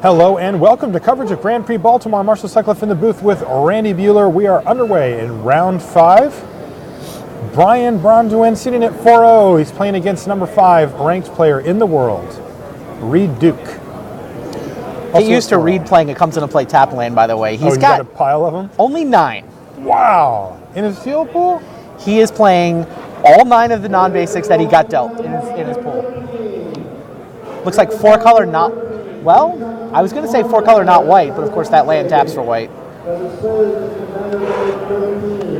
Hello and welcome to coverage of Grand Prix Baltimore. Marshall Sutcliffe in the booth with Randy Bueller. We are underway in round 5. Braun-Duin sitting at 4-0. He's playing against number 5 ranked player in the world, Reid Duke. Get used to Reid playing a comes into play tap land, by the way. He's got a pile of them? Only 9. Wow. In his field pool? He is playing all 9 of the non-basics that he got dealt in his pool. Looks like 4-color not... Well, I was going to say 4-color not white, but of course that land taps for white.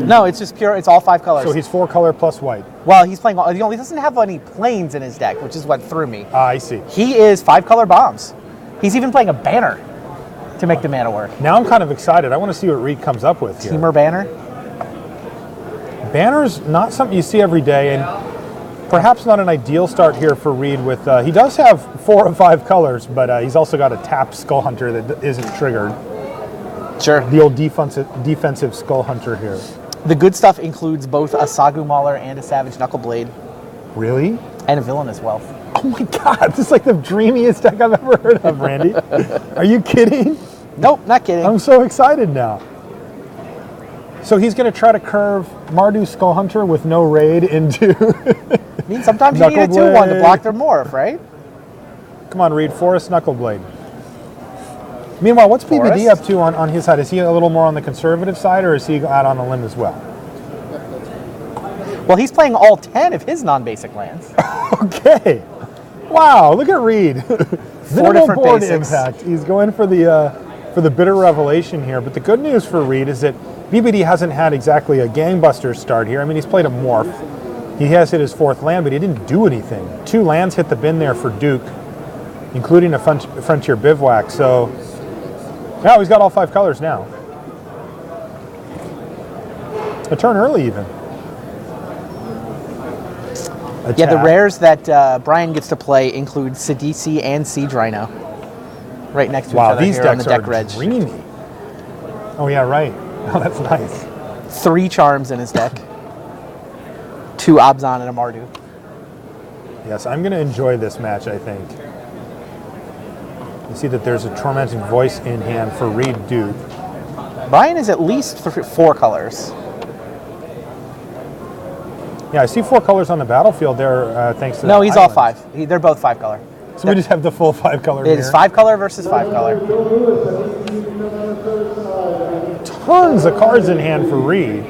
No, it's just pure, it's all 5 colors. So he's 4-color plus white. Well, he's playing, he doesn't have any planes in his deck, which is what threw me. I see. He is 5-color bombs. He's even playing a banner to make the mana work. Now I'm kind of excited. I want to see what Reid comes up with here. Teamer banner? Banner's not something you see every day, and perhaps not an ideal start here for Reid. With he does have 4 of 5 colors, but he's also got a tapped Skull Hunter that isn't triggered. Sure. The old defensive Skull Hunter here. The good stuff includes both a Sagu Mauler and a Savage Knuckleblade. Really? And a villain as well. Oh my God, this is like the dreamiest deck I've ever heard of, Randy. Are you kidding? Nope, not kidding. I'm so excited now. So he's going to try to curve Mardu Skull Hunter with no Reid into... I mean, sometimes you need a 2-1 to block their morph, right? Come on, Reid, Forest Knuckleblade. Meanwhile, what's BBD up to on his side? Is he a little more on the conservative side, or is he out on the limb as well? Well, he's playing all 10 of his non-basic lands. Okay. Wow, look at Reid. 4 different board basics. impact. He's going for the bitter revelation here. But the good news for Reid is that BBD hasn't had exactly a gangbuster start here. I mean, he's played a morph. He has hit his 4th land, but he didn't do anything. 2 lands hit the bin there for Duke, including a Frontier Bivouac. So now he's got all 5 colors now. A turn early even. Yeah, the rares that Brian gets to play include Sidisi and Siege Rhino. Right next to each other these here on the decks deck are reg. dreamy. Oh yeah, right. Oh, that's nice. 3 Charms in his deck. 2 Abzan and a Mardu. Yes, I'm going to enjoy this match, I think. You see that there's a Tormenting Voice in hand for Reid Duke. Brian is at least 4 colors. Yeah, I see 4 colors on the battlefield there, thanks to No, he's all islands. 5. They're both 5 color. So we just have the full 5 color It is 5 color versus 5 color. Tons of cards in hand for Reid.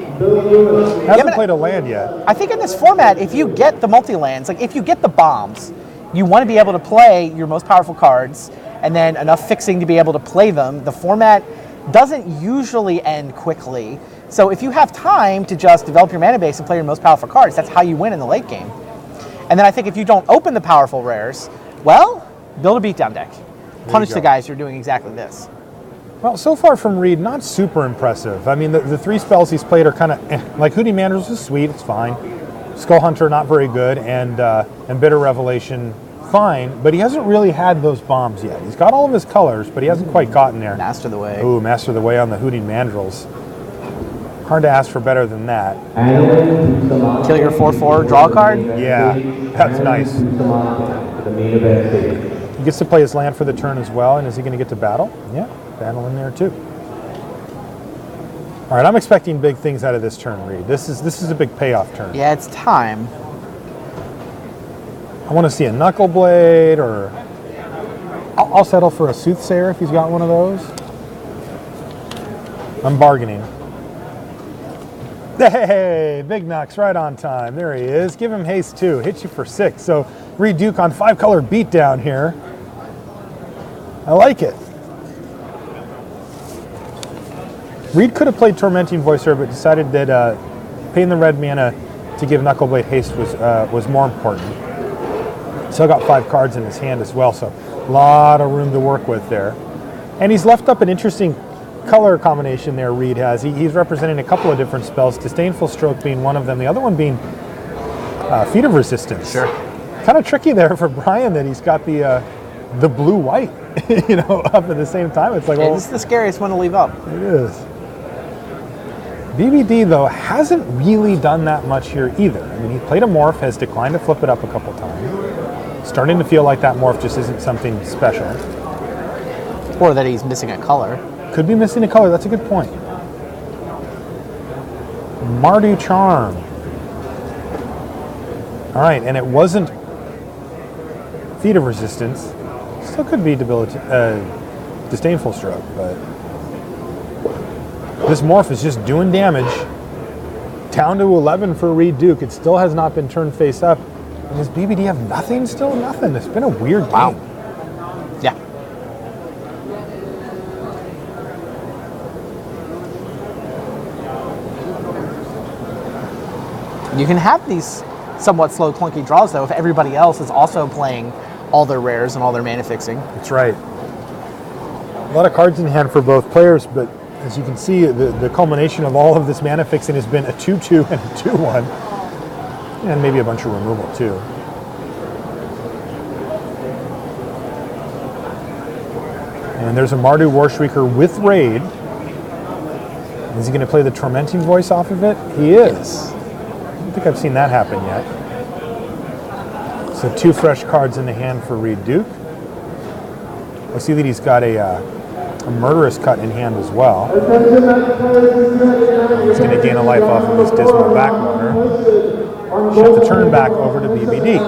Hasn't played a land yet. I think in this format, if you get the multi-lands, like if you get the bombs, you want to be able to play your most powerful cards and then enough fixing to be able to play them. The format doesn't usually end quickly. So if you have time to just develop your mana base and play your most powerful cards, that's how you win in the late game. And then I think if you don't open the powerful rares, well, build a beatdown deck. Punish the guys who are doing exactly this. Well, so far from Reid, not super impressive. I mean, the 3 spells he's played are kind of like Hooting Mandrills is sweet, it's fine. Skull Hunter, not very good, and Bitter Revelation, fine. But he hasn't really had those bombs yet. He's got all of his colors, but he hasn't quite gotten there. Master the Way. Ooh, Master the Way on the Hooting Mandrills. Hard to ask for better than that. Kill your 4/4, draw a card? Yeah, that's nice. He gets to play his land for the turn as well, and is he going to get to battle? Yeah, battle in there too. All right, I'm expecting big things out of this turn, Reid. This is a big payoff turn. Yeah, it's time. I want to see a Knuckleblade, or I'll settle for a Soothsayer if he's got one of those. I'm bargaining. Hey, Big Knox right on time. There he is. Give him haste too. Hit you for 6. So Reid Duke on 5-color beatdown here. I like it. Reid could have played Tormenting Voice here, but decided that paying the red mana to give Knuckleblade haste was more important. Still got 5 cards in his hand as well, so a lot of room to work with there. And he's left up an interesting color combination there, Reid has. He's representing a couple of different spells, Disdainful Stroke being one of them, the other one being Feat of Resistance. Sure. Kind of tricky there for Brian that he's got the blue-white, up at the same time. It's like, Yeah, this is the scariest one to leave up. It is. BBD, though, hasn't really done that much here either. I mean, he played a morph, has declined to flip it up a couple times. Starting to feel like that morph just isn't something special. Or that he's missing a color. Could be missing a color. That's a good point. Mardu Charm. All right, and it wasn't Feat of Resistance. Still could be Disdainful Stroke, but this morph is just doing damage. Down to 11 for Reid Duke. It still has not been turned face up. And does BBD have nothing? Still nothing. It's been a weird game. Yeah. You can have these somewhat slow, clunky draws, though, if everybody else is also playing all their rares and all their mana fixing. That's right. A lot of cards in hand for both players, but as you can see, the culmination of all of this mana fixing has been a 2-2 and a 2-1. And maybe a bunch of removal, too. And there's a Mardu Warshrieker with Reid. Is he going to play the Tormenting Voice off of it? He is. I don't think I've seen that happen yet. So 2 fresh cards in the hand for Reid Duke. I see that he's got a Murderous Cut in hand as well. He's going to gain a life off of his Dismal Backwater. Shift the turn back over to BBD.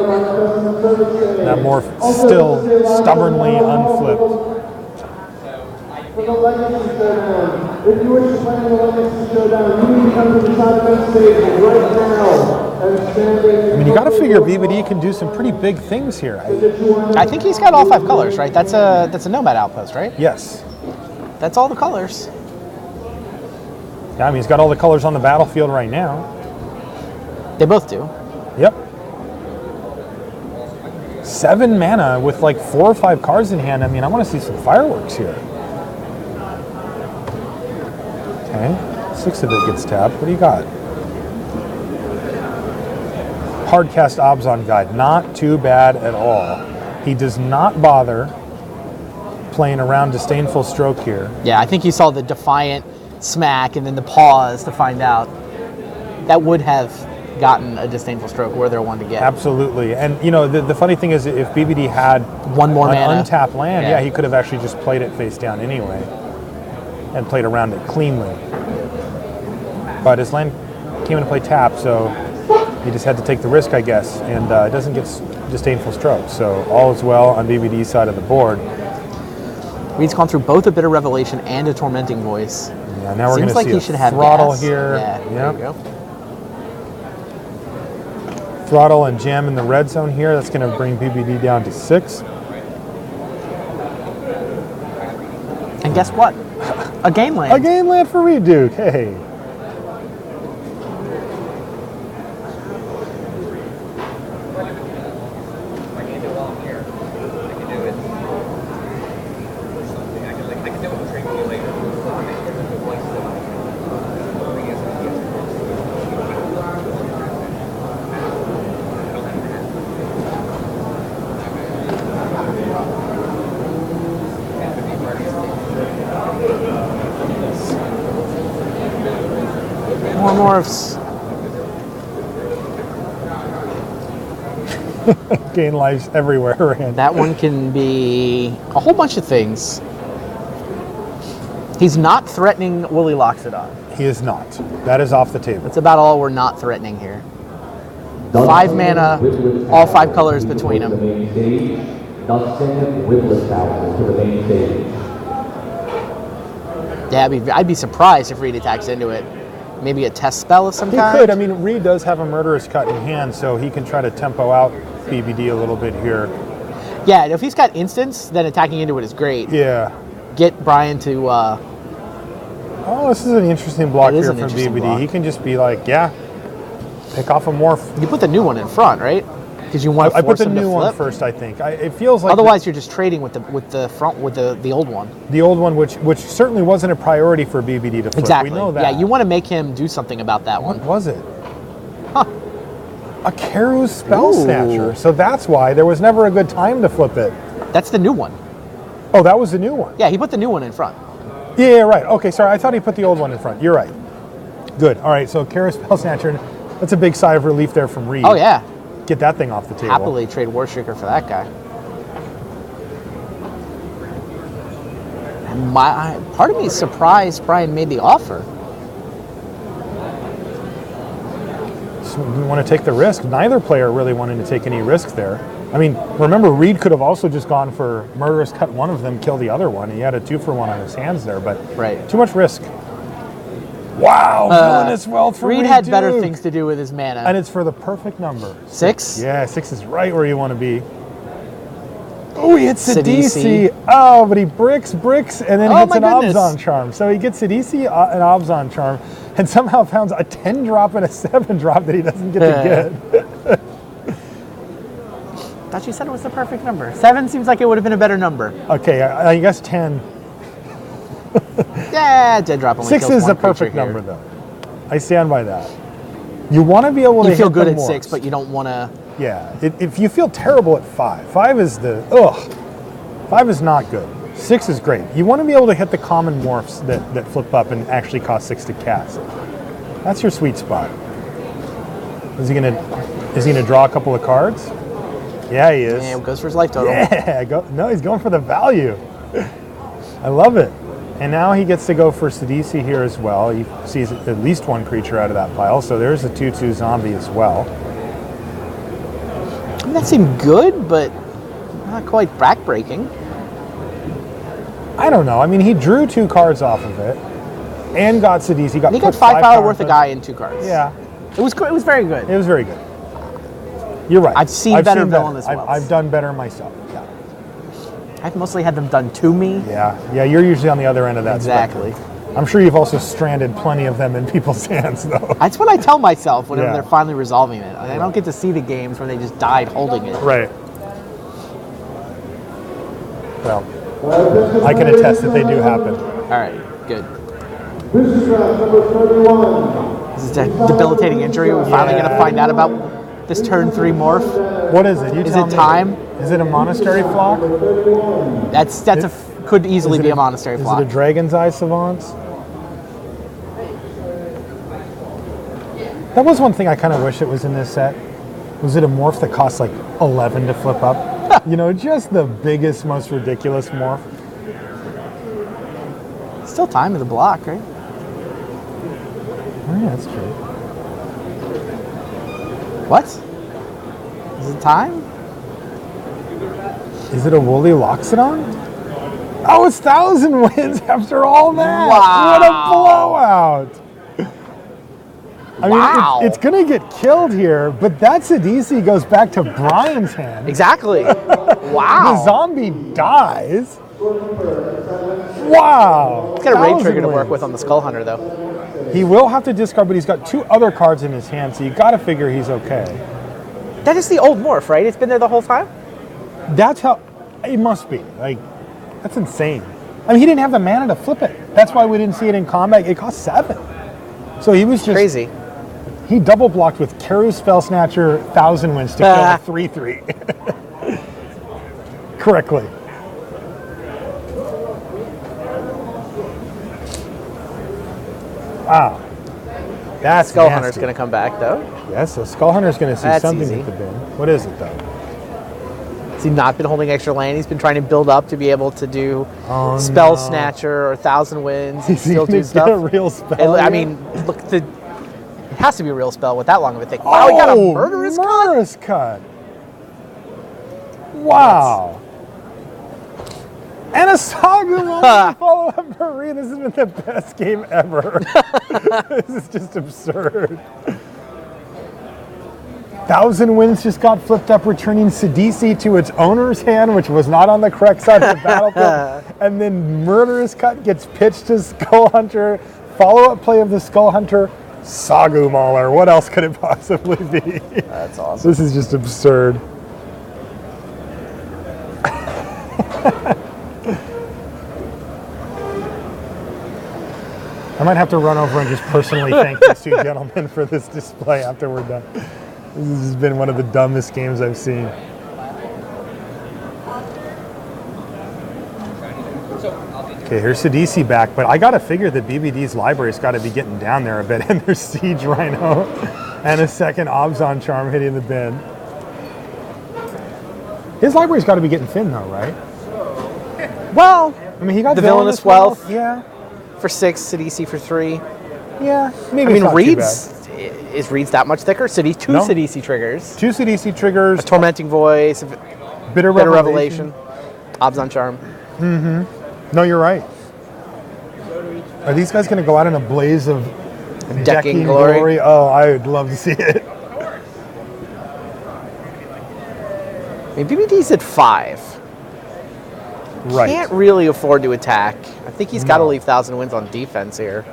That morph still stubbornly unflipped. For the Legacy Showdown, if you wish to play in the Legacy Showdown, you need to come to the side event stage right now. I mean, you got to figure BBD can do some pretty big things here. I think he's got all 5 colors, right? That's a Nomad Outpost, right? Yes. That's all the colors. Yeah, I mean, he's got all the colors on the battlefield right now. They both do. Yep. 7 mana with like 4 or 5 cards in hand. I mean, I want to see some fireworks here. Okay, 6 of it gets tapped. What do you got? Hardcast Obzon Guide. Not too bad at all. He does not bother playing around Disdainful Stroke here. Yeah, I think you saw the defiant smack and then the pause to find out. That would have gotten a Disdainful Stroke where they're one to get. Absolutely. And, you know, the funny thing is if BBD had one more mana, untapped land, yeah, he could have actually just played it face down anyway and played around it cleanly. But his land came into play tap, so he just had to take the risk, I guess, and it doesn't get Disdainful Stroke. So all is well on BBD's side of the board. Reid's gone through both a Bitter Revelation and a Tormenting Voice. Yeah, now we're going to like see he a should have Throttle gas. here. Yeah, there you go. Throttle and Jam in the red zone here. That's going to bring BBD down to 6. And guess what? A game land. A game land for Reid Duke. Hey. More morphs. Gain lives everywhere. And That one can be a whole bunch of things. He's not threatening Willy Loxodon. he is not. That is off the table. That's about all we're not threatening here. 5 mana, all 5 colors between them. Yeah, I'd be surprised if Reid attacks into it. Maybe a test spell of some He kind? could. I mean, Reid does have a Murderous Cut in hand, so he can try to tempo out BBD a little bit here. Yeah, if he's got instants, then attacking into it is great. Yeah. Get Brian to... Oh, this is an interesting block It is here an from interesting BBD. block. He can just be like, yeah, pick off a morph. You put the new one in front, right? Because you want to I put force the him to new one flip. first, I think. It feels like Otherwise, you're just trading with the old one. the old one, which certainly wasn't a priority for BBD to flip. Exactly. We know that. Yeah, you want to make him do something about that What one. was it? Huh. A Karu's Spell Ooh. Snatcher. So that's why there was never a good time to flip it. That's the new one. Oh, that was the new one. Yeah, he put the new one in front. Yeah, right. Okay, sorry. I thought he put the old one in front. You're right. Good. All right, so Karu's Spell Snatcher. That's a big sigh of relief there from Reid. Oh, yeah. Get that thing off the table. Happily trade Warshrieker for that guy. Part of me is surprised Brian made the offer. Just didn't want to take the risk. Neither player really wanted to take any risk there. I mean, remember, Reid could have also just gone for Murderous Cut one of them, kill the other one. He had a 2-for-1 on his hands there, but too much risk. Wow, villainous wealth for Reid. Reid had better things to do with his mana. And it's for the perfect number. 6? Yeah, 6 is right where you want to be. Oh, he hits Sidisi. Sidisi. Oh, but he bricks, and then he hits an Obzon Charm. So he gets Sidisi, an Obzon Charm, and somehow found a 10-drop and a 7-drop that he doesn't get to get. Thought you said it was the perfect number. 7 seems like it would have been a better number. Okay, I guess 10. Yeah, dead drop only 6 kills is one the perfect creature number, though. I stand by that. You want to be able to You feel hit good the at morphs. 6, but you don't want to... Yeah, if you feel terrible at 5, 5 is the, ugh. 5 is not good. 6 is great. You want to be able to hit the common morphs that flip up and actually cost 6 to cast. That's your sweet spot. Is he gonna draw a couple of cards? Yeah, he is. Yeah, goes for his life total. Yeah, no, he's going for the value. I love it. And now he gets to go for Sidisi here as well. He sees at least one creature out of that pile, so there's a 2/2 zombie as well. I mean, that seemed good, but not quite backbreaking. I don't know. I mean, he drew 2 cards off of it and got Sidisi. He got 5 power worth of guy in 2 cards. Yeah. It was very good. It was very good. You're right. I've seen better villainous welts. I've done better myself. Yeah. I've mostly had them done to me. Yeah. You're usually on the other end of that. Exactly. Spectrum. I'm sure you've also stranded plenty of them in people's hands, though. That's what I tell myself whenever they're finally resolving it. I don't get to see the games where they just died holding it. Right. Well, I can attest that they do happen. All right, good. This is round number 31. This is a debilitating injury. We're finally going to find out about this turn 3 morph. What is it? Is it time? Is it a monastery flock? Could easily be a monastery flock. Is it a Dragon's Eye Savant? That was one thing I kind of wish it was in this set. Was it a morph that costs like 11 to flip up? You know, just the biggest, most ridiculous morph. Still time in the block, right? Oh yeah, that's true. What? Is it time? Is it a Woolly Loxodon? Oh, it's 1,000 wins after all that. Wow. What a blowout. I mean, Wow. it's going to get killed here, but that Sidisi goes back to Brian's hand. Exactly. The Wow. zombie dies. Wow. It's got a raid 1,000 trigger to work wins. with on the Skull Hunter, though. He will have to discard, but he's got 2 other cards in his hand, so you got to figure he's okay. That is the old morph, right? It's been there the whole time? That's how it must be. Like, that's insane. I mean, he didn't have the mana to flip it. That's why we didn't see it in combat. It cost 7. So he was just crazy. He double blocked with Karu Spell Snatcher, 1,000 wins to kill a 3/3 correctly. Wow. That's Skull nasty. Hunter's going to come back, though. Yes, so Skull Hunter's going to see That's something easy. at the bin. What is it, though? Has he not been holding extra land? He's been trying to build up to be able to do Oh, Spell no. Snatcher or 1,000 Wins. Is he Still gonna do stuff. get a real spell? I here? mean, look, it has to be a real spell with that long of a thing. Wow, he got a murderous cut. Murderous cut. Wow. And a Saga moment follow up for Reid. This has been the best game ever. This is just absurd. 1,000 wins just got flipped up, returning Sidisi to its owner's hand, which was not on the correct side of the battlefield. And then Murderous Cut gets pitched to Skull Hunter. Follow-up play of the Skull Hunter, Sagu Mauler. What else could it possibly be? That's awesome. This is just absurd. I might have to run over and just personally thank these 2 gentlemen for this display after we're done. This has been one of the dumbest games I've seen. Okay, here's Sidisi back, but I gotta figure that BBD's library's gotta be getting down there a bit, and there's Siege Rhino and a second Obzon Charm hitting the bin. His library's gotta be getting thin though, right? Well, I mean, he got the Villainous Wealth. Yeah. For 6, Sidisi for 3. Yeah. Maybe. I mean, it's not too bad. Is Reid's that much thicker? Two Sidisi triggers. 2 CDC triggers. A Tormenting Voice. Bitter Revelation. Obs Charm. No, you're right. Are these guys going to go out in a blaze of decking glory? Oh, I would love to see it. I mean, BBD's at 5. Right. Can't really afford to attack. I think he's got to leave 1,000 wins on defense here.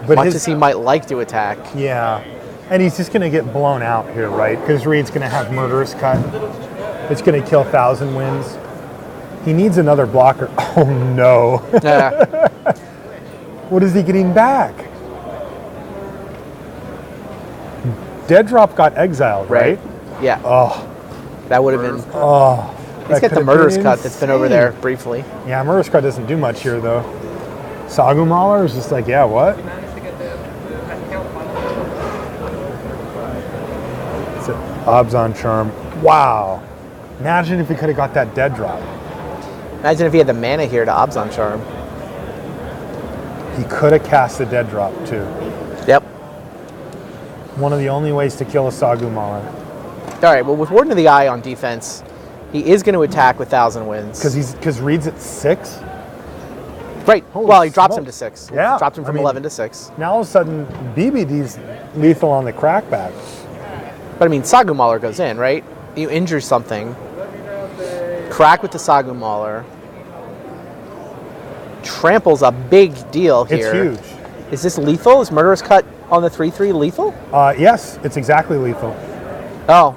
But much as he might like to attack. Yeah. And he's just going to get blown out here, right? Because Reid's going to have Murderous Cut. It's going to kill 1,000 wins. He needs another blocker. Oh, no. Yeah. What is he getting back? Dead Drop got exiled, right? Yeah. Oh. That would have been... Oh. He's got the Murderous Cut that's been over there briefly. Yeah, Murderous Cut doesn't do much here, though. Sagu Mauler is just like, yeah, what? It's Obs Charm. Wow. Imagine if he could have got that Dead Drop. Imagine if he had the mana here to Obs Charm. He could have cast the Dead Drop, too. Yep. One of the only ways to kill a Sagu Mauler. All right, well, with Warden of the Eye on defense, he is going to attack with 1,000 wins. Because Reid's at 6? Right. Holy well, he drops smoke. him to 6. Yeah. Dropped him from 11 to 6. Now all of a sudden, BBD's lethal on the crackback. But I mean, Sagu Mauler goes in, right? You injure something. Crack with the Sagu Mauler. Trample's a big deal here. It's huge. Is this lethal? Is Murderous Cut on the 3/3 lethal? Yes, it's exactly lethal. Oh.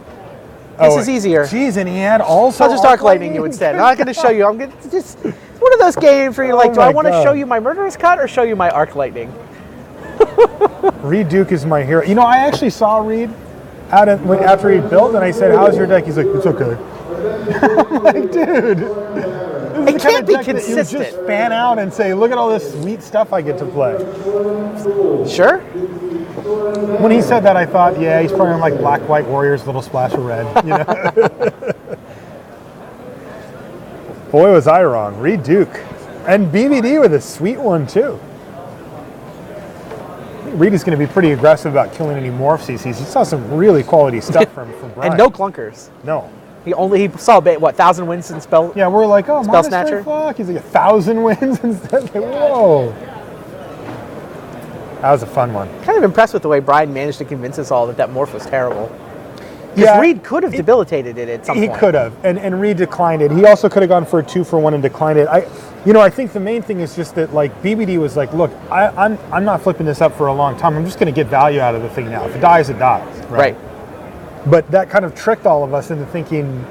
This is easier. Jeez, and he had also... I'll just Arc Lightning you instead. I'm not going to show you. I'm going to just... It's one of those games where you're like, do I want to show you my Murderous Cut or show you my Arc Lightning? Reid Duke is my hero. You know, I actually saw Reid after he built, and I said, how's your deck? He's like, it's okay. I'm like, dude. It can't be consistent. You just fan out and say, look at all this sweet stuff I get to play. Sure. When he said that, I thought, yeah, he's playing like Black White Warriors, little splash of red. You know? Boy, was I wrong. Reid Duke. And BBD with a sweet one, too. I think Reid is going to be pretty aggressive about killing any morph CCs. He saw some really quality stuff from Brian. And no clunkers. No. He saw, what, 1,000 wins in spell? Yeah, we're like, oh, Spell Snatcher. Flock. He's like 1,000 wins instead. Like, whoa. That was a fun one. Kind of impressed with the way Brian managed to convince us all that morph was terrible. Because Yeah, Reid could have debilitated it at some point. He could have, and Reid declined it. He also could have gone for a 2-for-1 and declined it. I think the main thing is just that, like, BBD was like, look, I'm not flipping this up for a long time. I'm just going to get value out of the thing now. If it dies, it dies. Right. But that kind of tricked all of us into thinking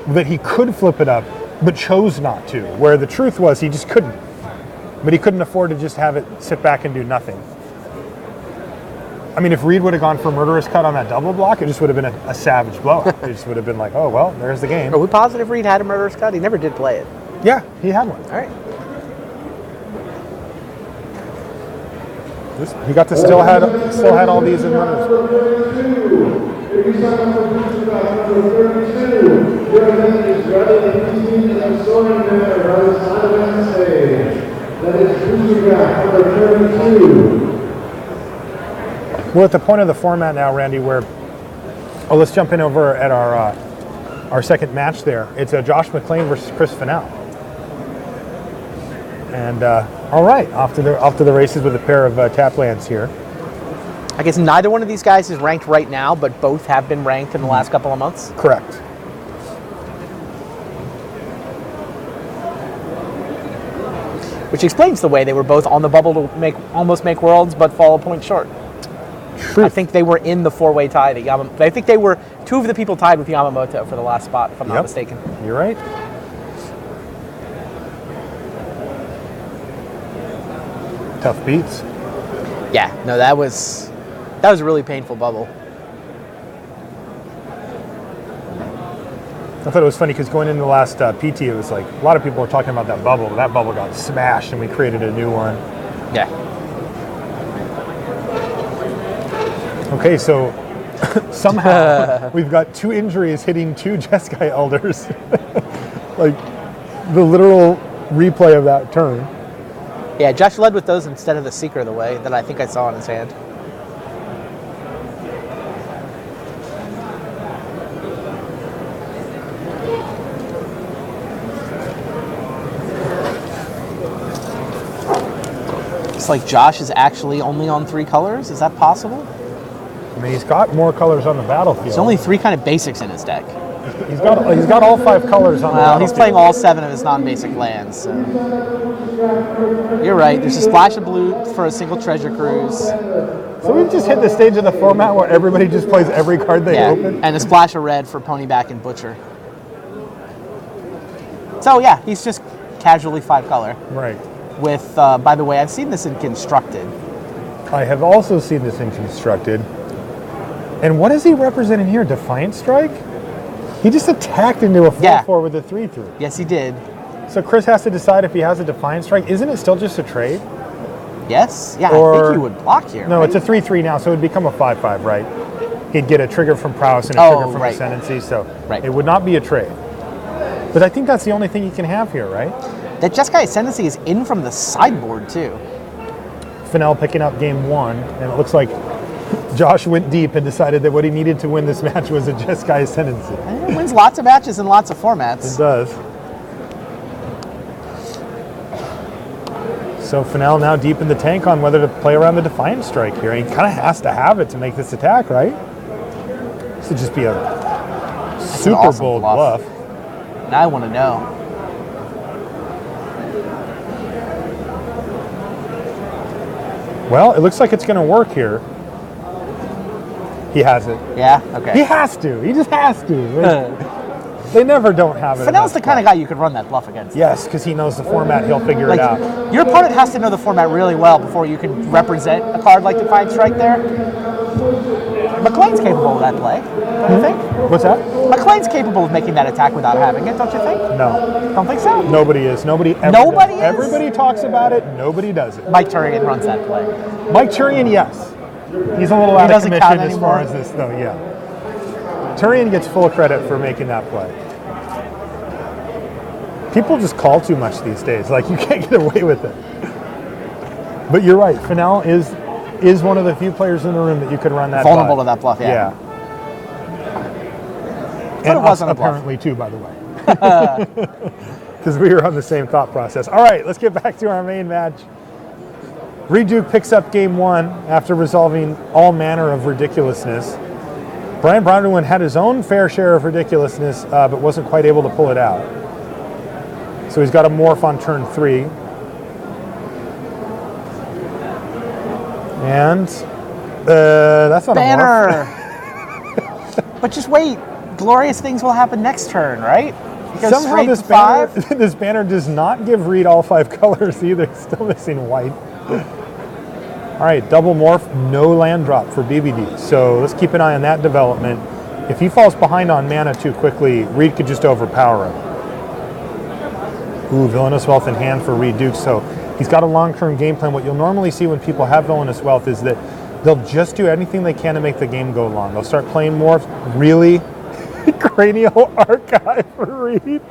that he could flip it up, but chose not to. Where the truth was, he just couldn't. But he couldn't afford to just have it sit back and do nothing. I mean, if Reid would have gone for Murderous Cut on that double block, it just would have been a savage blowout. It just would have been like, oh, well, there's the game. Are we positive Reid had a Murderous Cut? He never did play it. Yeah, he had one. All right. He got to still had all these in runners. If you sign up for booster pack number 32, your name is rather than 15 and I'm sorry there, rather sign up stage. That is booster pack number 32. We're at the point of the format now, Randy, where let's jump in over at our second match there. It's Josh McClain versus Chris Fennell. And all right, off to the races with a pair of tap lands here. I guess neither one of these guys is ranked right now, but both have been ranked in the last couple of months. Correct. Which explains the way they were both on the bubble to almost make worlds, but fall a point short. Truth. I think they were in the four-way tie. I think they were two of the people tied with Yamamoto for the last spot, if I'm not mistaken. You're right. Tough beats. Yeah, no, that was a really painful bubble. I thought it was funny because going into the last PT, it was like a lot of people were talking about that bubble, but that bubble got smashed and we created a new one. Yeah. Okay, so somehow we've got 2 injuries hitting 2 Jeskai Elders. Like the literal replay of that turn. Yeah, Josh led with those instead of the Seeker of the Way that I think I saw in his hand. It's like Josh is actually only on 3 colors. Is that possible? I mean, he's got more colors on the battlefield. There's only 3 kind of basics in his deck. He's got all 5 colors on the Well, battlefield. he's playing all 7 of his non-basic lands. So. You're right. There's a splash of blue for a single treasure cruise. So we've just hit the stage of the format where everybody just plays every card they open. And a splash of red for Ponyback and Butcher. So yeah, he's just casually 5 color. Right. With, by the way, I've seen this in Constructed. I have also seen this in Constructed. And what is he representing here? Defiant Strike? He just attacked into a 4/4 with a 3/3. Yes, he did. So Chris has to decide if he has a Defiant Strike. Isn't it still just a trade? Yes. Yeah, Or, I think he would block here. No, right? it's a 3/3 now, so it would become a 5/5, right? He'd get a trigger from Prowess and a trigger from Ascendancy, so it would not be a trade. But I think that's the only thing you can have here, right? That Jeskai Ascendancy is in from the sideboard, too. Fennell picking up game 1, and it looks like Josh went deep and decided that what he needed to win this match was a Jeskai Ascendancy. And it wins lots of matches in lots of formats. It does. So Fennell now deep in the tank on whether to play around the Defiant Strike here. He kind of has to have it to make this attack, right? This would just be a super awesome bold bluff. bluff. Now I want to know. Well, it looks like it's going to work here. He has it. Yeah? Okay. He has to. He just has to. They never don't have it. Fennell's the kind of guy you could run that bluff against. Yes, because he knows the format. He'll figure it out. Your opponent has to know the format really well before you can represent a card like Defiant Strike there. McClain's capable of that play, don't you think? What's that? McClain's capable of making that attack without having it, don't you think? No. Don't think so? Nobody is. Nobody ever Nobody does. is? Everybody talks about it. Nobody does it. Mike Turian runs that play. Mike Turian, yes. He's a little out of doesn't commission count as far anymore. as this, though, yeah. Turian gets full credit for making that play. People just call too much these days. Like, you can't get away with it. But you're right. Fennell is one of the few players in the room that you could run that Vulnerable by. to that bluff, yeah. And it wasn't us a bluff. apparently too, by the way. Because we were on the same thought process. All right, let's get back to our main match. Reid Duke picks up game 1 after resolving all manner of ridiculousness. Braun-Duin had his own fair share of ridiculousness, but wasn't quite able to pull it out. So he's got a morph on turn 3. And that's not a morph. But just wait. Glorious things will happen next turn, right? Somehow this banner, this banner does not give Reid all 5 colors either. He's still missing white. All right, double morph, no land drop for BBD. So let's keep an eye on that development. If he falls behind on mana too quickly, Reid could just overpower him. Ooh, Villainous Wealth in hand for Reid Duke. So he's got a long-term game plan. What you'll normally see when people have Villainous Wealth is that they'll just do anything they can to make the game go long. They'll start playing morphs. Really? Cranial Archive for Reid.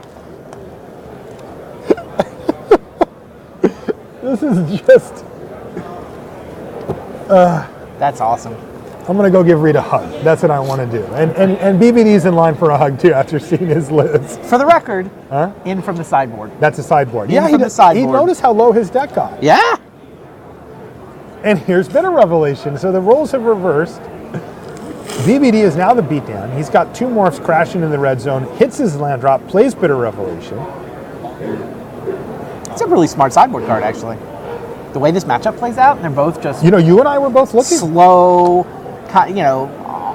This is just... That's awesome. I'm going to go give Reid a hug. That's what I want to do. And BBD's in line for a hug, too, after seeing his list. For the record, in from the sideboard. That's a sideboard. In from the sideboard. He noticed how low his deck got. Yeah. And here's Bitter Revelation. So the roles have reversed. BBD is now the beatdown. He's got 2 morphs crashing in the red zone, hits his land drop, plays Bitter Revelation. It's a really smart sideboard card, actually. The way this matchup plays out, they're both just... You know, you and I were both looking... Slow, you know,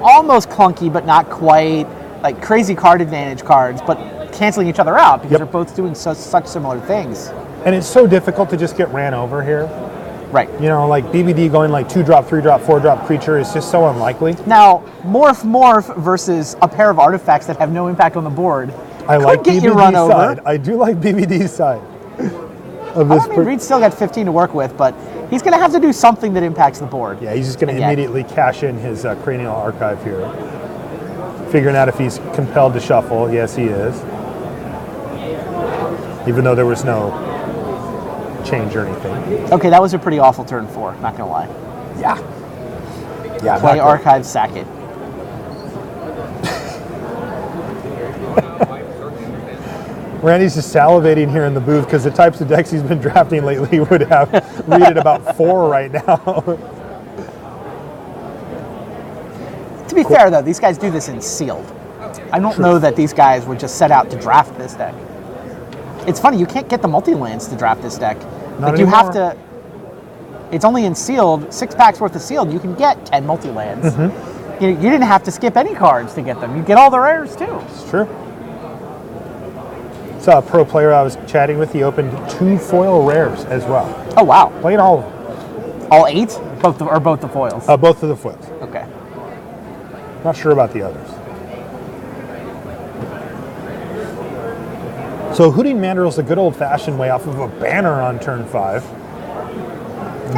almost clunky, but not quite. Like crazy card advantage cards, but canceling each other out because they're both doing such similar things. And it's so difficult to just get ran over here. Right. You know, like BBD going like 2-drop, 3-drop, 4-drop creature is just so unlikely. Now, morph versus a pair of artifacts that have no impact on the board. I like get you run BBD's side. over. I do like BBD's side. Of this Reid's still got 15 to work with, but he's going to have to do something that impacts the board. Yeah, he's just going to immediately cash in his Cranial Archive here. Figuring out if he's compelled to shuffle. Yes, he is. even though there was no change or anything. Okay, that was a pretty awful turn 4, not going to lie. Yeah. Yeah. Play archive, sack it. Randy's just salivating here in the booth because the types of decks he's been drafting lately would have Reid at about 4 right now. To be fair, though, these guys do this in sealed. I don't know that these guys would just set out to draft this deck. It's funny, you can't get the multi-lands to draft this deck. Not Like, you have anymore. to... It's only in sealed, 6 packs worth of sealed, you can get 10 multi-lands. Mm-hmm. You didn't have to skip any cards to get them. You get all the rares, too. It's true. Saw a pro player I was chatting with, he opened 2 foil rares as well. Oh, wow. Played all of them. All 8? Both the foils? Both of the foils. Okay. Not sure about the others. So Hooting Mandrill's a good old-fashioned way off of a banner on turn 5.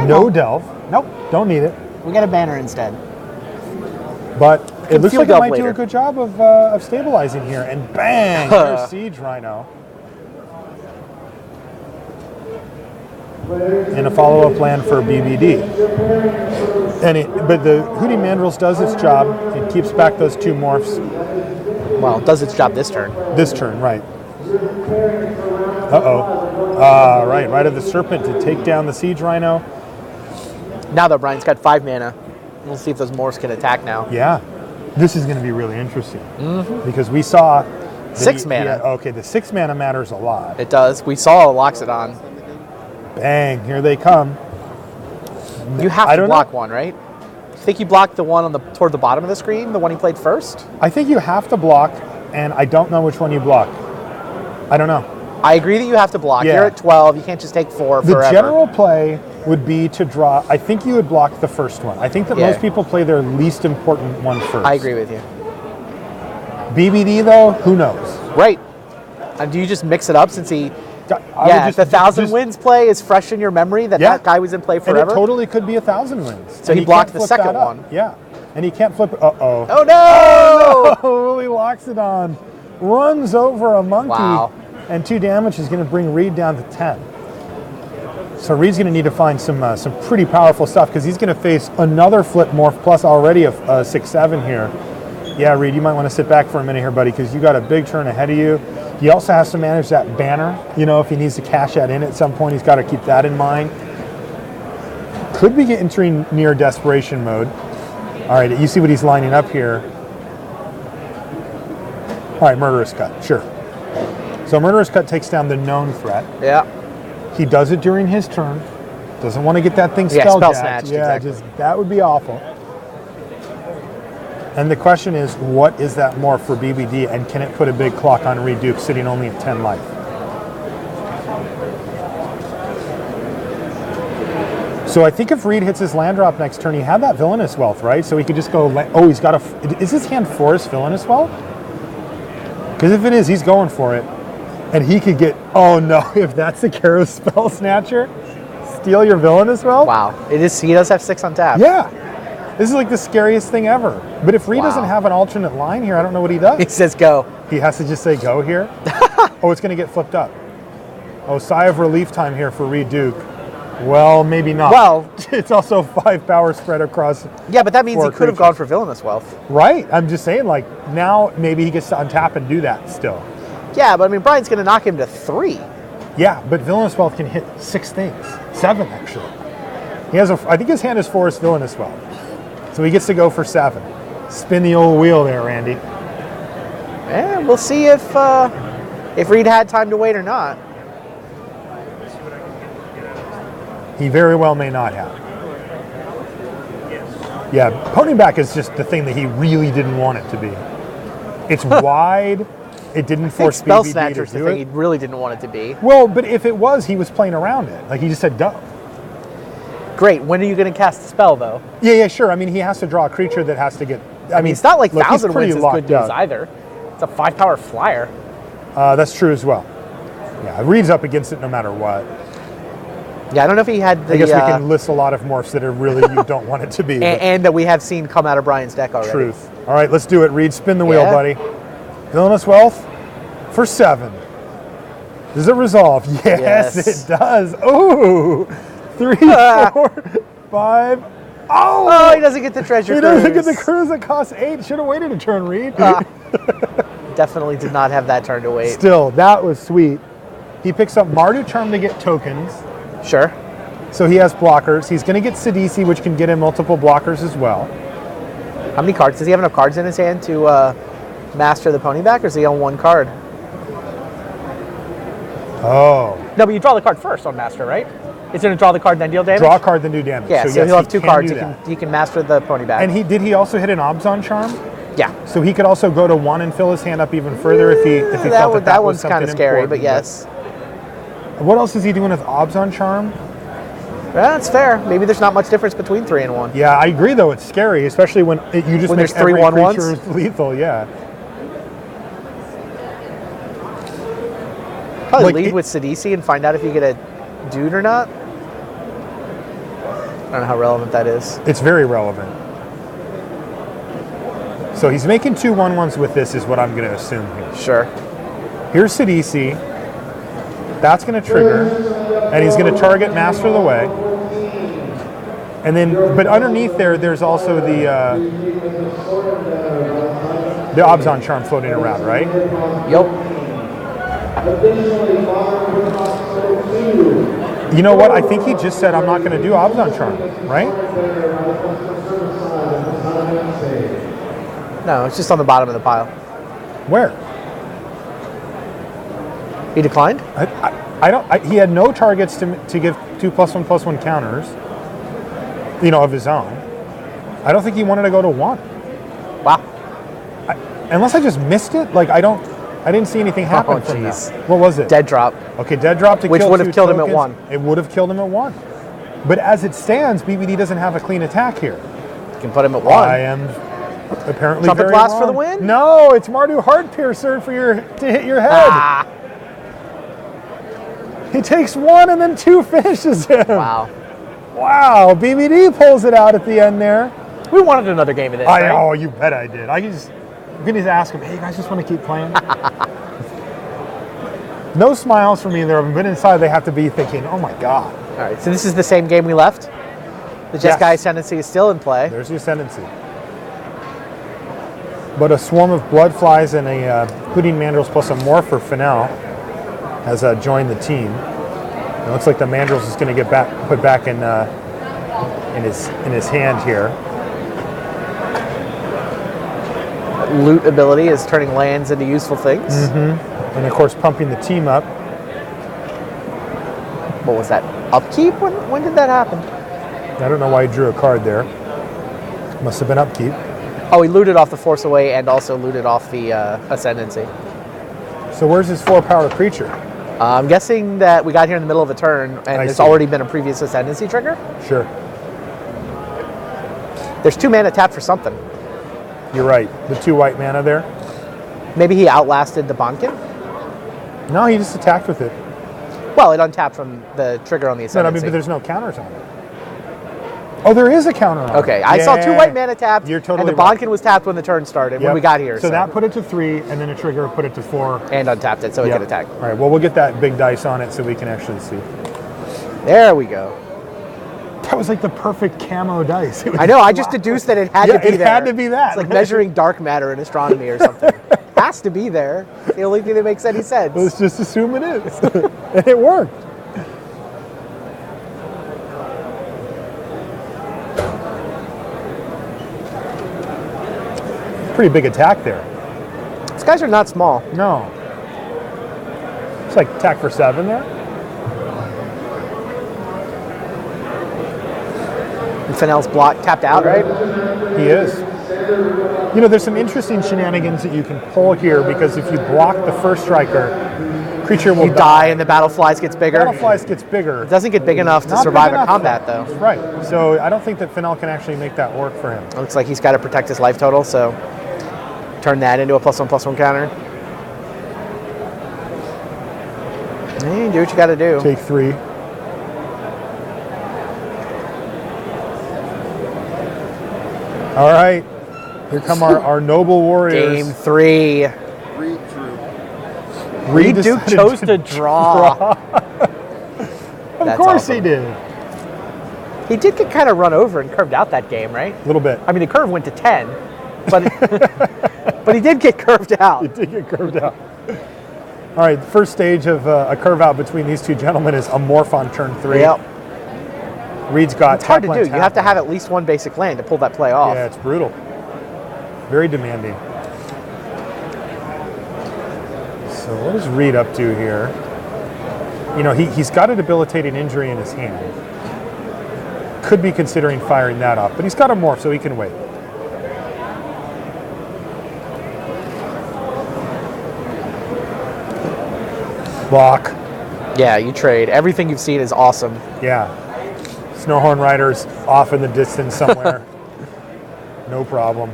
No delve. Nope. Don't need it. We got a banner instead. But it looks field like it delve might do later. a good job of stabilizing here. And bang! There's Siege Rhino. And a follow-up land for BBD. But the Hooting Mandrills does its job. It keeps back those 2 morphs. Well, it does its job this turn. This turn, right. Uh-oh. Right of the Serpent to take down the Siege Rhino. Now, though, Brian's got 5 mana. We'll see if those morphs can attack now. Yeah. This is going to be really interesting. Because we saw... 6 mana. The 6 mana matters a lot. It does. We saw Loxodon. Bang, here they come. You have I to don't block know. one, right? You think you blocked the one toward the bottom of the screen, the one he played first? I think you have to block, and I don't know which one you block. I don't know. I agree that you have to block. Yeah. You're at 12. You can't just take 4 The forever. general play would be to draw. I think you would block the first one. I think that Yeah. most people play their least important one first. I agree with you. BBD, though, who knows? Right. And do you just mix it up since he... I would just- the 1,000 just- wins play is fresh in your memory that Yeah. that guy was in play And forever? it totally could be 1,000 wins. So And he blocked can't the flip second that up. one. Yeah. And he can't flip. Uh-oh. Oh, no! Oh, he locks it on. Runs over a monkey. Wow. And 2 damage is going to bring Reid down to 10. So Reid's going to need to find some pretty powerful stuff because he's going to face another flip morph plus already a 6/7 here. Yeah, Reid, you might want to sit back for a minute here, buddy, because you got a big turn ahead of you. He also has to manage that banner. You know, if he needs to cash that in at some point, he's got to keep that in mind. Could be entering near desperation mode. All right, you see what he's lining up here. All right, Murderous Cut, sure. So Murderous Cut takes down the known threat. Yeah. He does it during his turn. Doesn't want to get that thing Yeah, spell spell jacked. snatched, Yeah, exactly. that would be awful. And the question is, what is that morph for BBD, and can it put a big clock on Reid Duke sitting only at 10 life? So I think if Reid hits his land drop next turn, he had that Villainous Wealth, right? So he could just go, he's got is his hand Forest Villainous Wealth? Because if it is, he's going for it. And he could get, oh no, if that's the Karo Spell Snatcher, steal your Villainous Wealth? Wow. It is. He does have 6 on tap. Yeah. This is like the scariest thing ever. But if Reid doesn't have an alternate line here, I don't know what he does. He says go. He has to just say go here? Oh, it's going to get flipped up. Oh, sigh of relief time here for Reid Duke. Well, maybe not. Well, it's also 5 power spread across. Yeah, but that means 4 he could have gone for Villainous Wealth. Right. I'm just saying, like, now maybe he gets to untap and do that still. Yeah, but I mean, Brian's going to knock him to 3. Yeah, but Villainous Wealth can hit 6 things. 7, actually. He has I think his hand is Forest Villainous Wealth. So he gets to go for 7. Spin the old wheel there, Randy. And we'll see if Reid had time to wait or not. He very well may not have. Yeah, ponying back is just the thing that he really didn't want it to be. It's wide. It didn't I think force Spell BBD to Snatcher's the do thing he it. really didn't want it to be. Well, but if it was, he was playing around it. Like, he just said go. Great. When are you going to cast the spell, though? Yeah, sure. I mean, he has to draw a creature that has to get... I mean, It's not like look, he's 1,000 pretty wins is locked good news out. either. It's a 5-power flyer. That's true as well. Yeah, Reid's up against it no matter what. Yeah, I don't know if he had the... I guess we can list a lot of morphs that are really you don't want it to be. but and that we have seen come out of Brian's deck already. truth. All right, let's do it. Reid, spin the wheel, Yeah. buddy. Villainous Wealth for 7. Does it resolve? Yes, Yes. it does. Ooh, 3, 4, 5. Oh, he doesn't get the treasure He cruise. doesn't get the cruise that costs 8. Should have waited a turn, Reid. Definitely did not have that turn to wait. Still, that was sweet. He picks up Mardu Charm to get tokens. Sure. So he has blockers. He's going to get Sidisi, which can get him multiple blockers as well. How many cards? Does he have enough cards in his hand to master the pony back, or is he on one card? Oh. No, but you draw the card first on master, right? It's going to draw the card and then deal damage? Draw a card, then do damage. Yeah, so yes, he'll have 2 can cards. do that. He can master the pony back. And did he also hit an Obzon Charm? Yeah. So he could also go to 1 and fill his hand up even further if he felt that was one's kind of something scary, important, but yes. What else is he doing with Obzon Charm? Well, that's fair. Maybe there's not much difference between 3 and 1. Yeah, I agree though. It's scary, especially when you just When make there's 3 every 1-1s? creature lethal. Yeah. Probably Like, lead with Sidisi and find out if you get a dude or not. I don't know how relevant that is. It's very relevant. So he's making 2 1/1s with this, is what I'm going to assume here. Sure. Here's Sidisi. That's going to trigger, and he's going to target Master of the Way. And then, but underneath there's also the Obzon Charm floating around, right? Yep. You know what? I think he just said, I'm not going to do Obzon Charm, right? No, it's just on the bottom of the pile. Where? He declined? He had no targets to give 2+1/+1 counters, of his own. I don't think he wanted to go to 1. Wow. Unless I just missed it. Like, I didn't see anything happen from that. jeez. What was it? Dead drop. Okay, dead drop to Which kill would have 2 killed him at tokens. 1. It would have killed him at 1. But as it stands, BBD doesn't have a clean attack here. You can put him at 1. I am apparently Trumpet very blast wrong. for the win? No, it's Mardu Heart Piercer to hit your head. Ah. He takes 1 and then 2 finishes him. Wow. Wow, BBD pulls it out at the end there. We wanted another game of this, right? Oh, you bet I did. I'm going to ask him, hey, you guys just want to keep playing? No smiles from either of them, but inside they have to be thinking, oh my God. All right, so this is the same game we left? The Jeskai Ascendancy is still in play. There's the Ascendancy. But a swarm of Bloodflies and a Hooting Mandrills plus a Morph for Fennell has joined the team. It looks like the Mandrills is going to get put back in his hand here. Loot ability is turning lands into useful things. And of course, pumping the team up. What was that? Upkeep? When did that happen? I don't know why he drew a card there. Must have been upkeep. Oh, he looted off the Force Away and also looted off the Ascendancy. So where's his 4-power creature? I'm guessing that we got here in the middle of a turn and there's see. already been a previous Ascendancy trigger. Sure. There's 2 mana tapped for something. You're right. The 2 white mana there. Maybe he outlasted the Bonkin? No, he just attacked with it. Well, it untapped from the trigger on the No, Ascendancy. but there's no counters on it. Oh, there is a counter on it. Okay, I saw 2 white mana tapped, You're totally and the right. Bonkin was tapped when the turn started, when Yep. we got here. So that put it to 3, and then a trigger put it to 4. and untapped it, so it Yep. could attack. All right, well, we'll get that big dice on it so we can actually see. There we go. That was like the perfect camo dice. It was I know, I just deduced that it had to be it there. had to be that. It's like measuring dark matter in astronomy or something. Has to be there. It's the only thing that makes any sense. Let's just assume it is. And it worked. Pretty big attack there. These guys are not small. No. It's like attack for 7 there. And Fennell's block tapped out, right? He is. There's some interesting shenanigans that you can pull here because if you block the first striker, creature will You die and the battle flies gets bigger. Battle Flies gets bigger. It doesn't get big enough to Not survive big a enough, combat, though. Right. So I don't think that Fennell can actually make that work for him. It looks like he's got to protect his life total, so turn that into a +1/+1 counter. Hey, do what you got to do. Take 3. All right. Here come our noble warriors. Game 3. Reid drew. Reid Duke decided chose to draw. Of course he did. He did get kind of run over and curved out that game, right? A little bit. I mean, the curve went to 10, but but he did get curved out. He did get curved out. All right, the first stage of a curve out between these two gentlemen is a morph on turn 3. Yep. Reid's got. It's hard to do. Taplan's You have to have at least one basic land to pull that play off. Yeah, it's brutal. Very demanding. So what is Reid up to here? You know, he's got a debilitating injury in his hand. Could be considering firing that off, but he's got a morph, so he can wait. Block. Yeah, you trade. Everything you've seen is awesome. Yeah. Snowhorn Rider's off in the distance somewhere. No problem.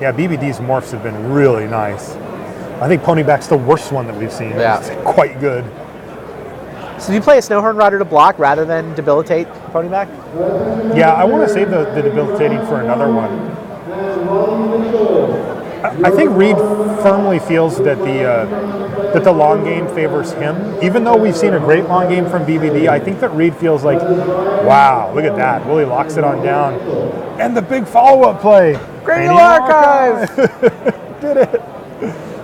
Yeah, BBD's morphs have been really nice. I think Ponyback's the worst one that we've seen. Yeah. It's quite good. So do you play a Snowhorn Rider to block rather than debilitate Ponyback? Yeah, I want to save the debilitating for another one. I think Reid firmly feels that the long game favors him. Even though we've seen a great long game from BBD, I think that Reid feels like, wow, look at that. Willie locks it on down. And the big follow-up play. Cranial Archive! Did it.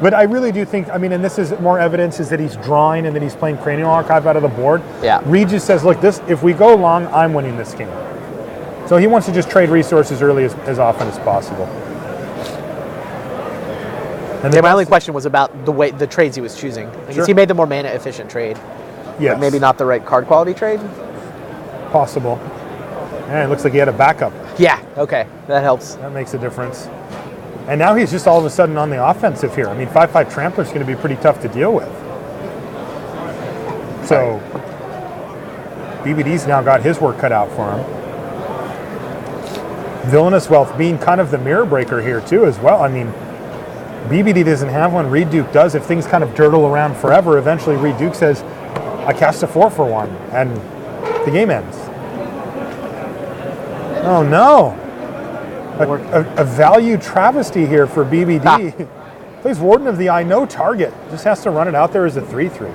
But I really do think, I mean, and this is more evidence, is that he's drawing and that he's playing Cranial Archive out of the board. Yeah. Reid just says, look, if we go long, I'm winning this game. So he wants to just trade resources early as often as possible. And Yeah, my only question was about the trades he was choosing. I guess Sure. he made the more mana efficient trade, yes, but maybe not the right card quality trade. possible. And it looks like he had a backup. Yeah, okay, that helps. That makes a difference. And now he's just all of a sudden on the offensive here. I mean, 5/5 Trampler's going to be pretty tough to deal with. So BBD's now got his work cut out for him. Villainous Wealth being kind of the mirror breaker here too as well. I mean, BBD doesn't have one, Reid Duke does. If things kind of dirtle around forever, eventually Reid Duke says, I cast a 4 for 1, and the game ends. Oh no. A value travesty here for BBD. Plays Warden of the Eye, no target. Just has to run it out there as a 3/3.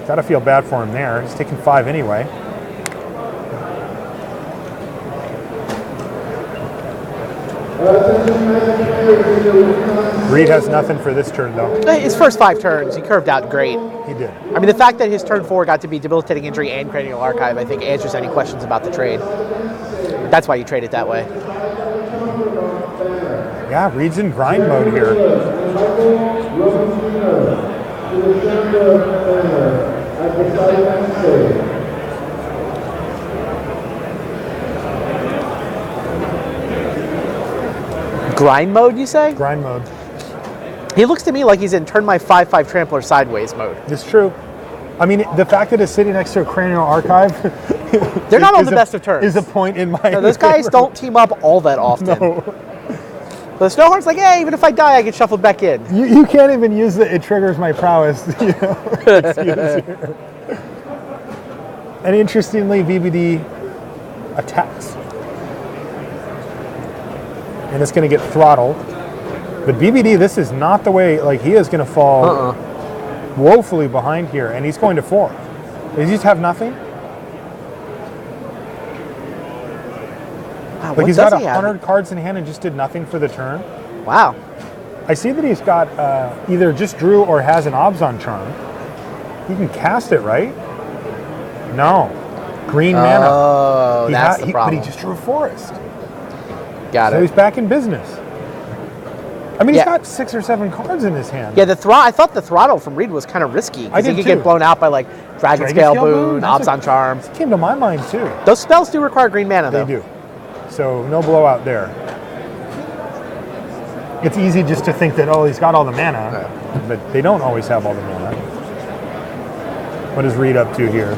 Gotta feel bad for him there. He's taking 5 anyway. Reid has nothing for this turn though. His first 5 turns, he curved out great. He did. I mean, the fact that his turn 4 got to be debilitating injury and Cranial Archive, I think answers any questions about the trade. That's why you trade it that way. Yeah, Reid's in grind mode here. Grind mode, you say? Grind mode. He looks to me like he's in turn my 5/5 Trampler sideways mode. It's true. I mean, the fact that it's sitting next to a Cranial Archive. They're not on the best of terms. Is a point in my. No, those guys don't team up all that often. No. But the Snowhorn's like, yeah, even if I die, I get shuffled back in. You can't even use it triggers my prowess. You know, excuse here. And interestingly, BBD attacks. And it's going to get throttled. But BBD, this is not the way, like he is going to fall woefully behind here. And he's going to 4. Does he just have nothing? Wow, Like he's got 100 cards in hand and just did nothing for the turn. Wow. I see that he's got either just drew or has an Obzon Charm. He can cast it, right? No. Green mana. Oh, that's the problem. But he just drew a forest. Got So it. he's back in business. I mean, Yeah. he's got 6 or 7 cards in his hand. Yeah, I thought the throttle from Reid was kind of risky. I Because he did could too. get blown out by like Dragon Scale Boon, That's Obzon Charm. It came to my mind too. Those spells do require green mana, They though. do. So no blowout there. It's easy just to think that, oh, he's got all the mana, but they don't always have all the mana. What is Reid up to here?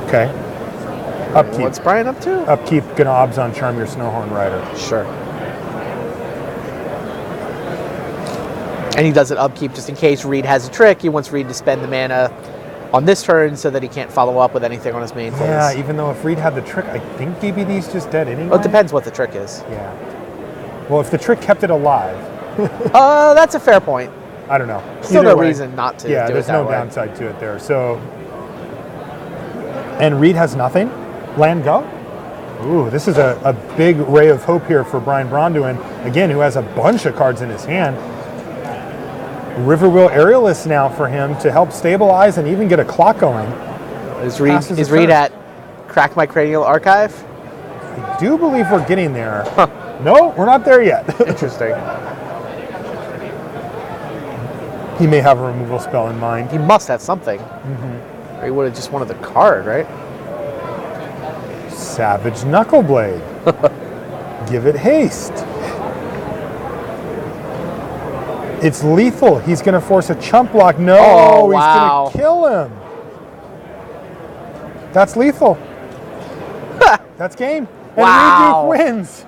Okay. Upkeep. What's Brian up to? Upkeep, gonna Obzon Charm your Snowhorn Rider. Sure. And he does it upkeep just in case Reid has a trick. He wants Reid to spend the mana on this turn so that he can't follow up with anything on his main phase. Yeah, even though if Reid had the trick, I think BBD's just dead anyway. Well, it depends what the trick is. Yeah. Well, if the trick kept it alive, That's a fair point. I don't know. Still Either no way, reason not to Yeah, do it there's that no way. downside to it there. So, and Reid has nothing. Land go. Ooh, this is a big ray of hope here for Braun-Duin, again, who has a bunch of cards in his hand. Riverwheel Aerialist now for him to help stabilize and even get a clock going. Is Passes Reid the turn. at Crack My Cranial Archive? I do believe we're getting there. No, we're not there yet. Interesting. He may have a removal spell in mind. He must have something. Or he would have just wanted the card, right? Savage Knuckleblade. Give it haste. It's lethal. He's going to force a chump block. No, Oh, he's wow. going to kill him. That's lethal. That's game. And Wow. Reid Duke wins.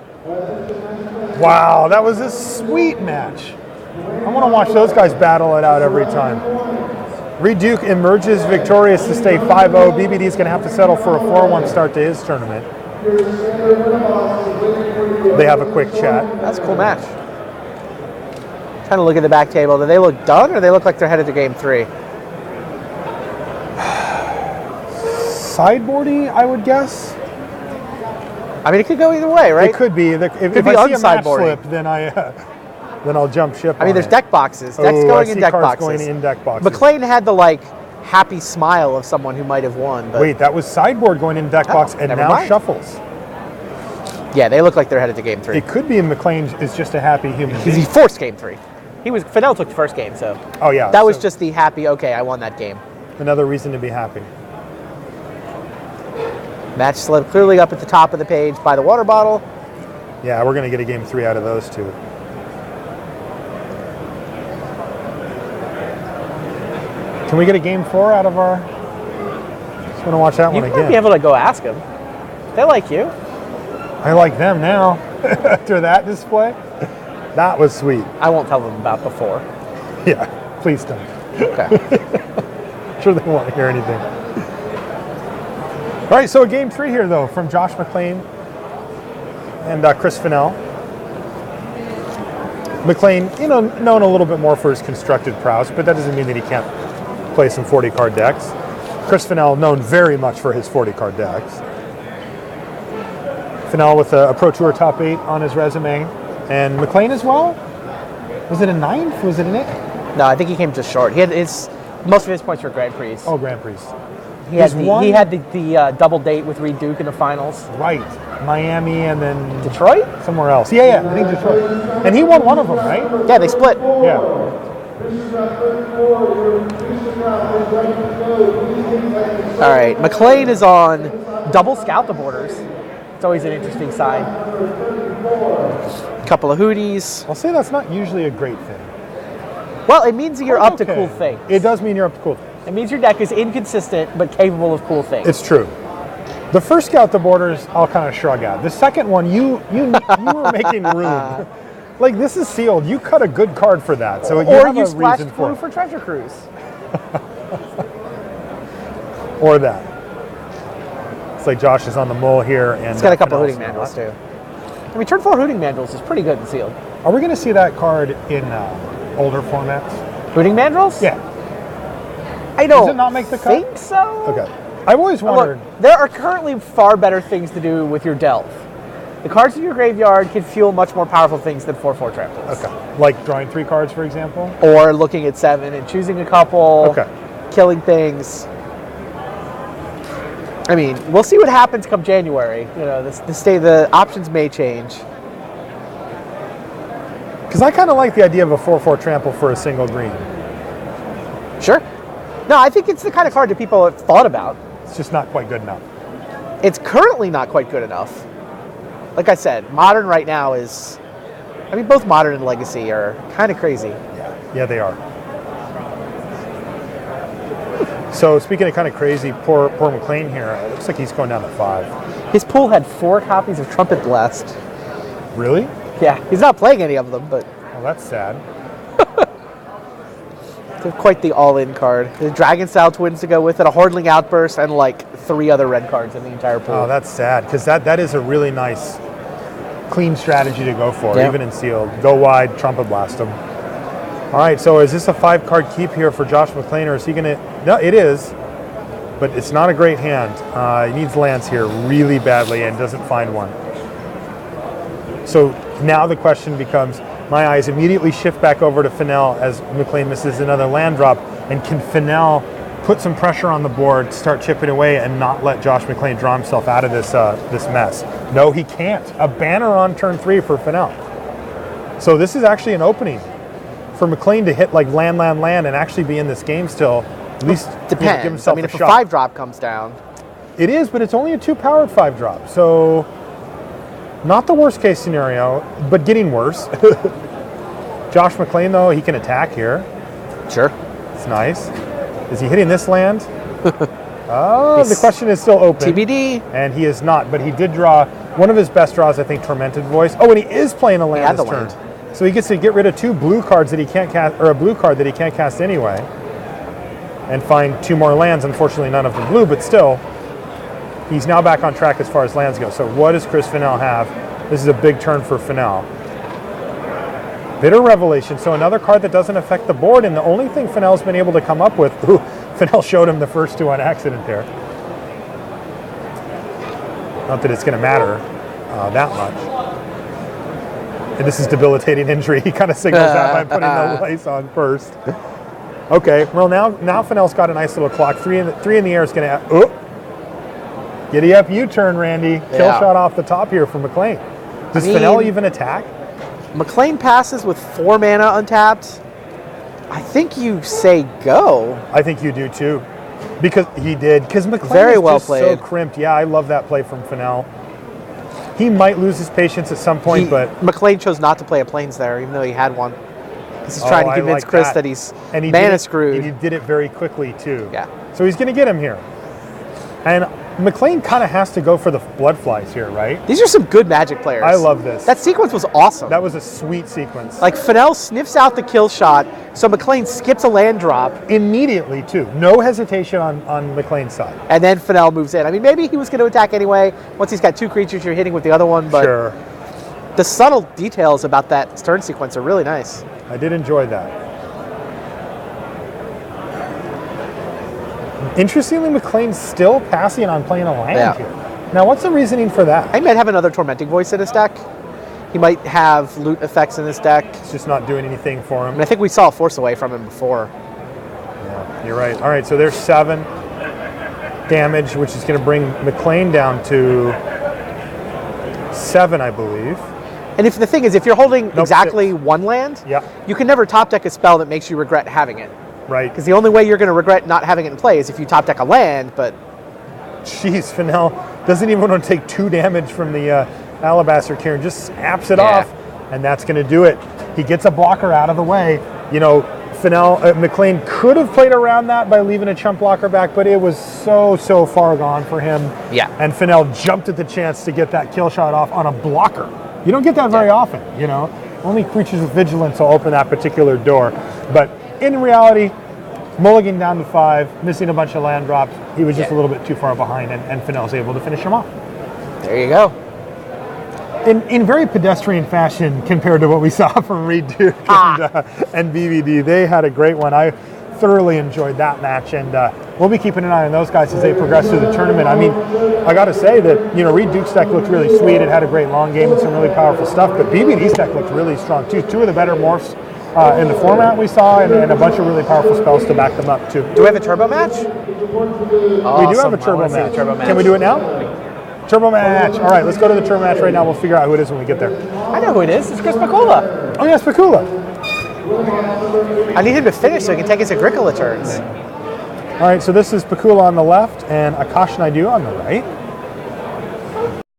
Wow, that was a sweet match. I want to watch those guys battle it out every time. Reid Duke emerges victorious to stay 5-0. BBD is going to have to settle for a 4-1 start to his tournament. They have a quick chat. That's a cool match. Trying to look at the back table. Do they look done, or do they look like they're headed to game 3? Sideboardy, I would guess. I mean, it could go either way, right? It could be. If Could be I see a match unsideboarding. slip, then I'll jump ship. I mean, there's deck boxes. Decks I going in see deck cards boxes. going in deck boxes. McClain had the happy smile of someone who might have won. But Wait, that was sideboard going in deck box, and never now mind. shuffles. yeah, they look like they're headed to game 3. It could be McClain is just a happy human Because being. he forced game 3. Fennell took the first game, so Oh yeah, that was so just the happy. Okay, I won that game. another reason to be happy. Match slip clearly up at the top of the page by the water bottle. Yeah, we're gonna get a game 3 out of those two. Can we get a game 4 out of our? Just want to watch that You one might be again. able to go ask them. They like you. I like them now. After that display, that was sweet. I won't tell them about before. Yeah, please don't. Okay. Sure they won't hear anything. All right, so a game 3 here though from Josh McClain and Chris Fennell. McClain, known a little bit more for his constructed prowess, but that doesn't mean that he can't play some 40-card decks. Chris Fennell, known very much for his 40-card decks. Fennell with a Pro Tour top 8 on his resume, and McClain as well. Was it a 9th? Was it an 8? No, I think he came just short. He had most of his points were Grand Prix. Oh, Grand Prix. he had he's the double date with Reid Duke in the finals. Right, Miami and then Detroit? somewhere else. Yeah, I think Detroit. And he won one of them, right? Yeah, they split. Yeah. All right, McClain is on double scout the borders. It's always an interesting sign. Couple of hooties. I'll say that's not usually a great thing. Well, it means that you're up to Okay. cool things. It does mean you're up to cool things. It means your deck is inconsistent but capable of cool things. It's true. The first Scout the Borders, I'll kind of shrug at. The second one, you were making room. Like, this is sealed. You cut a good card for that. So you or have you a splashed reason for blue it. for Treasure Cruise. Or that. It's like Josh is on the mull here. And It's got a couple Fennell's hooting not. mandrels too. I mean, turn 4 hooting mandrels is pretty good and sealed. Are we going to see that card in older formats? Hooting mandrels? Yeah. I don't Does it not make the cut? think so. Okay. I've always wondered. Look, there are currently far better things to do with your delve. The cards in your graveyard can fuel much more powerful things than 4/4 tramples. Okay. Like drawing 3 cards, for example? Or looking at 7 and choosing a couple. Okay. Killing things. I mean, we'll see what happens come January. The options may change. Because I kind of like the idea of a 4/4 trample for a single green. Sure. No, I think it's the kind of card that people have thought about. It's just not quite good enough. It's currently not quite good enough. Like I said, Modern right now is... I mean, both Modern and Legacy are kind of crazy. Yeah, they are. So speaking of kind of crazy, poor McClain here. It looks like he's going down to 5. His pool had 4 copies of Trumpet Blast. Really? Yeah, he's not playing any of them, but Well, that's sad. it's quite the all-in card. The Dragon-style Twins to go with it, a Hordling Outburst, and like 3 other red cards in the entire pool. Oh, that's sad because that is a really nice clean strategy to go for, Yeah. even in sealed. Go wide, Trumpet Blast him. All right, so is this a 5-card keep here for Josh McClain, or is he going to... No, it is, but it's not a great hand. He needs lands here really badly and doesn't find one. So now the question becomes, my eyes immediately shift back over to Fennell as McClain misses another land drop, and can Fennell put some pressure on the board, start chipping away, and not let Josh McClain draw himself out of this this mess? No, he can't. A banner on turn 3 for Fennell. So this is actually an opening for McClain to hit like land, and actually be in this game still. At least Depends. give himself I mean, a if a shot. 5-drop comes down. It is, but it's only a 2-powered 5-drop. So not the worst case scenario, but getting worse. Josh McClain, though, he can attack here. Sure. It's nice. Is he hitting this land? Oh, the question is still open. TBD. And he is not, but he did draw one of his best draws, I think, Tormented Voice. Oh, and he is playing a land had this the turn. land. So he gets to get rid of 2 blue cards that he can't cast, or a blue card that he can't cast anyway, and find 2 more lands. Unfortunately, none of them blue, but still, he's now back on track as far as lands go. So what does Chris Fennell have? This is a big turn for Fennell. Bitter Revelation, so another card that doesn't affect the board, and the only thing Fennell's been able to come up with, ooh, Fennell showed him the first 2 on accident there. Not that it's going to matter that much. And this is debilitating injury. He kind of signals that by putting the lace on first. Okay, well now Fennell's got a nice little clock. 3 in the air is going to... Oh! Giddy up U-turn, Randy. Kill shot off the top here for McClain. Does Fennell even attack? McClain passes with 4 mana untapped. I think you say go. I think you do too. Because he did. Because McClain Very is well just so played. crimped. Yeah, I love that play from Fennell. He might lose his patience at some point, but... McClain chose not to play a Plains there, even though he had one. Because he's trying to convince Chris that he's mana screwed. And he did it very quickly too. Yeah. So he's going to get him here. And McClain kind of has to go for the blood flies here, right? These are some good Magic players. I love this. That sequence was awesome. That was a sweet sequence. Like, Fennell sniffs out the kill shot, so McClain skips a land drop. Immediately, too. No hesitation on McClain's side. And then Fennell moves in. I mean, maybe he was going to attack anyway, once he's got 2 creatures you're hitting with the other one, but Sure. the subtle details about that turn sequence are really nice. I did enjoy that. Interestingly, McClain's still passing on playing a land here. Now, what's the reasoning for that? He might have another Tormenting Voice in his deck. He might have loot effects in his deck. It's just not doing anything for him. And I think we saw a Force Away from him before. Yeah, you're right. All right, so there's 7 damage, which is going to bring McClain down to 7, I believe. And if the thing is, if you're holding exactly 6. 1 land, Yeah. you can never top deck a spell that makes you regret having it. Right. Because the only way you're going to regret not having it in play is if you top deck a land, but... Jeez, Fennell doesn't even want to take 2 damage from the Alabaster Cairn, just snaps it off, and that's going to do it. He gets a blocker out of the way. You know, McClain could have played around that by leaving a chump blocker back, but it was so far gone for him. Yeah. And Fennell jumped at the chance to get that kill shot off on a blocker. You don't get that very often, you know. Only creatures with vigilance will open that particular door. But in reality, mulligan down to 5, missing a bunch of land drops. He was just a little bit too far behind, and Fennell's able to finish him off. There you go. In very pedestrian fashion compared to what we saw from Reid Duke and BBD. They had a great one. I thoroughly enjoyed that match, and we'll be keeping an eye on those guys as they progress through the tournament. I mean, I got to say that, you know, Reid Duke's deck looked really sweet. It had a great long game and some really powerful stuff, but BBD's deck looked really strong too. 2 of the better morphs in the format we saw, and a bunch of really powerful spells to back them up too. Do we have a turbo match? We do have a turbo match. Can we do it now? Turbo match. All right, let's go to the turbo match right now. We'll figure out who it is when we get there. I know who it is. It's Chris Pakula. Oh, yeah, Spicula. I need him to finish so he can take his Agricola turns. All right, so this is Pakula on the left and Akash Naidu on the right.